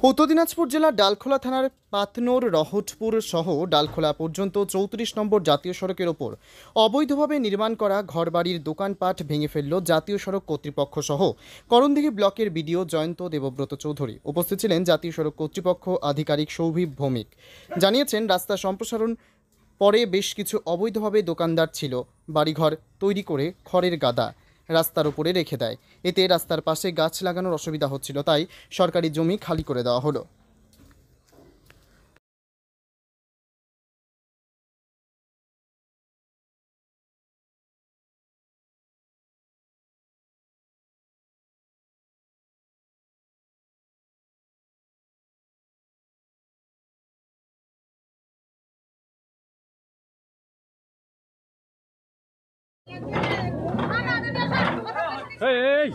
উত্তর দিনাজপুর জেলার ডালখোলা থানার পাতনোর রহটপুর সহ ডালখোলা পর্যন্ত 34 নম্বর জাতীয় সড়কের ওপর অবৈধভাবে নির্মাণ করা ঘরবাড়ির দোকানপাট ভেঙে ফেলল জাতীয় সড়ক কর্তৃপক্ষ সহ করণদিঘি ব্লকের বিডিও জয়ন্ত দেবব্রত চৌধুরী। উপস্থিত ছিলেন জাতীয় সড়ক কর্তৃপক্ষ আধিকারিক সৌভিক ভৌমিক। জানিয়েছেন, রাস্তা সম্প্রসারণ পরে বেশ কিছু অবৈধভাবে দোকানদার ছিল বাড়িঘর তৈরি করে খড়ের গাদা রাস্তার উপরে রেখে দেয়। এতে রাস্তার পাশে গাছ লাগানোর অসুবিধা হচ্ছিল, তাই সরকারি জমি খালি করে দেওয়া হলো। এই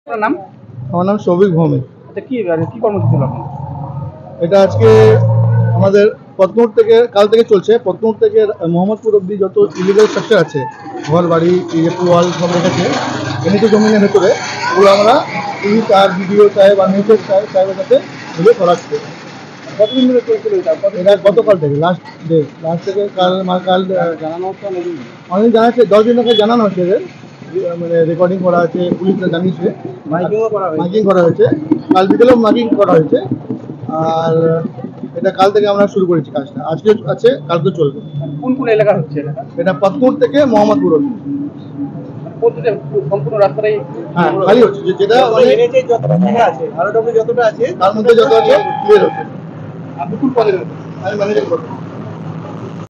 ধর নাম? আমার নাম সৌভিক ভৌমিক। আচ্ছা, কি কি কর্মসূচি ছিল আপনার? এটা আজকে আমাদের পদ্মপুর থেকে কাল থেকে চলছে। পদ্মপুর থেকে মোহাম্মদপুর অব্দি যত ইলিগাল স্ট্রাকচার আছে, ঘর বাড়ি, ওয়াল সব রেখেছে এমনিতে জমিনের ভেতরে, ওগুলো আমরা পুলিশ আর বিডিও সাহেব আর মেজিস্ট্রেট সাহেবের কাছে মিলে করাচ্ছে। কতদিন ধরে চলছিল এটা? এটা গতকাল থেকে লাস্ট থেকে কাল জানানো হচ্ছে অনেকদিন। অনেক জানাচ্ছে, 10 দিন আগে জানানো হচ্ছে এদের, মানে রেকর্ডিং করা আছে, পুলিশরা জানিয়েছে, মাইকিংও করা হয়েছে। মাইকিং করা হয়েছে, কাল বিকেলেও মাইকিং করা হয়েছে। আর এটা কাল থেকে আমরা শুরু করেছি কাজটা, আজকে আছে, কালকে চলবে। কোন কোন এলাকা হচ্ছে এটা? এটা পদ্মপুর থেকে মোহাম্মদপুর অবধি। পদ্ধতি সম্পূর্ণ রাস্তাটাই হ্যাঁ, খালি হচ্ছে, যেটা মানে যতটা জায়গা আছে, যতটা আছে তার মধ্যে যত আছে ক্লিয়ার হচ্ছে। আপনি কোন পদে? আমি ম্যানেজার করবো।